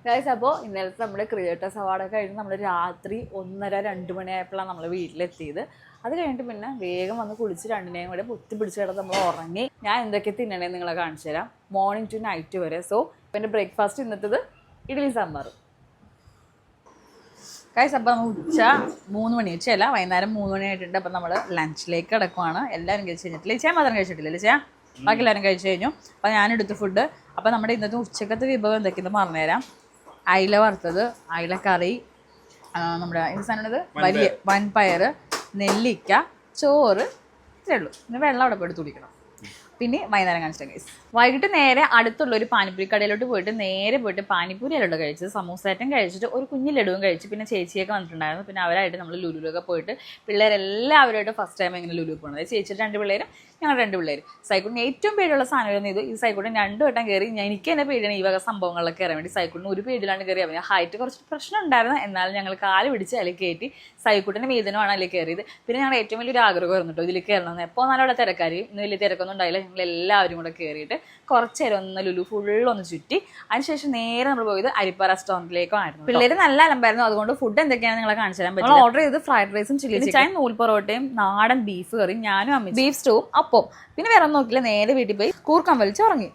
Guys, അപ്പോൾ ഇന്നലത്തെ നമ്മുടെ ക്രിയേറ്റേഴ്സ് അവാർഡൊക്കെ കഴിഞ്ഞ് നമ്മൾ രാത്രി 1:30-2 മണിയായപ്പോഴാണ് നമ്മൾ വീട്ടിലെത്തിയത്. അത് കഴിഞ്ഞിട്ട് പിന്നെ വേഗം വന്ന് കുളിച്ച് രണ്ടിനെയും കൂടെ പൊത്തി പിടിച്ച് കിടന്ന് നമ്മൾ ഉറങ്ങി. ഞാൻ എന്തൊക്കെ തിന്നണേന്ന് നിങ്ങളെ കാണിച്ചു തരാം, മോർണിംഗ് ടു നൈറ്റ് വരെ. സോ ഇപ്പം എൻ്റെ ബ്രേക്ക്ഫാസ്റ്റ് ഇന്നത്തത് ഇഡ്ഡലി സാമ്പാറും. ഗൈസ്, അപ്പോൾ നമ്മൾ ഉച്ച 3 മണി, ഉച്ചയല്ല വൈകുന്നേരം 3 മണിയായിട്ടുണ്ട്. അപ്പം നമ്മൾ ലഞ്ചിലേക്ക് കിടക്കുവാണ്. എല്ലാവരും കഴിച്ച് കഴിഞ്ഞിട്ടില്ല, ചെയ്യാൻ മാത്രം കഴിച്ചിട്ടില്ല, ചെയ്യാൻ ബാക്കി എല്ലാവരും കഴിച്ച് കഴിഞ്ഞു. അപ്പോൾ ഞാനെടുത്ത ഫുഡ്. അപ്പോൾ നമ്മുടെ ഇന്നത്തെ ഉച്ചക്കത്തെ വിഭവം എന്തൊക്കെയെന്ന് പറഞ്ഞുതരാം. അയില വറുത്തത്, അയില കറി, നമ്മുടെ എന്ത് സാധനമാണിത്, വലിയ വൻപയർ, നെല്ലിക്ക, ചോറ്, ഇത്രേ ഉള്ളൂ. പിന്നെ വെള്ളം അവിടെ പോയിട്ട് തുടിക്കണം. പിന്നെ വൈകുന്നേരം കാണിച്ചിട്ട് ഗൈസ്, വൈകിട്ട് നേരെ അടുത്തുള്ള ഒരു പാനിപ്പൂരി കടയിലോട്ട് പോയിട്ട് പാനിപ്പൂരി അല്ലോട്ട് കഴിച്ചത്. സമൂസേറ്റം കഴിച്ചിട്ട് ഒരു കുഞ്ഞു ലഡുവും കഴിച്ചു. പിന്നെ ചേച്ചിയൊക്കെ വന്നിട്ടുണ്ടായിരുന്നു. പിന്നെ അവരായിട്ട് നമ്മൾ ലുലുലൊക്കെ പോയിട്ട് പിള്ളേരെല്ലാവരുമായിട്ട് ഫസ്റ്റ് ടൈം ഇങ്ങനെ ലുലു പോകുന്നത്. ചേച്ചിയുടെ 2 പിള്ളേരും ഞങ്ങൾ 2 പിള്ളേരും. സൈക്കിളിന് ഏറ്റവും പേടിയുള്ള സാധനം ഇത്. ഈ സൈക്കിളിന് 2 വട്ടം കയറി. എനിക്ക് തന്നെ പേടിയാണ് ഈ വക സംഭവങ്ങളിലൊക്കെ കയറാൻ വേണ്ടി. സൈക്കിളിന് ഒരു പേടിയിലാണ് കയറി. അവന് ഹൈറ്റ് കുറച്ച് പ്രശ്നം ഉണ്ടായിരുന്നു. എന്നാലും ഞങ്ങൾ കാല് പിടിച്ച് അതിൽ കയറ്റി. സൈക്കിളിൻ്റെ മീതനുമാണ് അതിൽ കയറിയത്. പിന്നെ ഞങ്ങൾ ഏറ്റവും വലിയൊരു ആഗ്രഹമായിരുന്നു കേട്ടോ ഇതിൽ കയറണമെന്ന്. എപ്പോൾ നല്ല തിരക്കാർ, ഇന്ന് വലിയ തിരക്കൊന്നും ഉണ്ടായില്ല. ഞങ്ങൾ എല്ലാവരും കൂടെ കയറിയിട്ട് കുറച്ച് നേരം ഒന്ന് ലുലു ഫുള്ളൊന്ന് ചുറ്റി. അതിനുശേഷം നേരെ നമ്മൾ പോയത് അരിപ്പ റെസ്റ്റോറൻറ്റിലേക്കായിരുന്നു. പിള്ളേർ നല്ല അലമ്പായിരുന്നു. അതുകൊണ്ട് ഫുഡ് എന്തൊക്കെയാണെന്ന് നിങ്ങളെ കാണിച്ചു തരാൻ പറ്റും. ഓർഡർ ചെയ്ത് ഫ്രൈഡ് റൈസും ചില്ലി ചിക്കൻ, നൂൽ പൊറോട്ടയും നാടൻ ബീഫ് കറിയും, ഞാനും അമ്മ ബീഫ് സ്റ്റൂവും, അപ്പം. പിന്നെ വേറെ ഒന്നും നോക്കില്ല, നേരെ വീട്ടിൽ പോയി കൂർക്കം വലിച്ച് ഉറങ്ങി.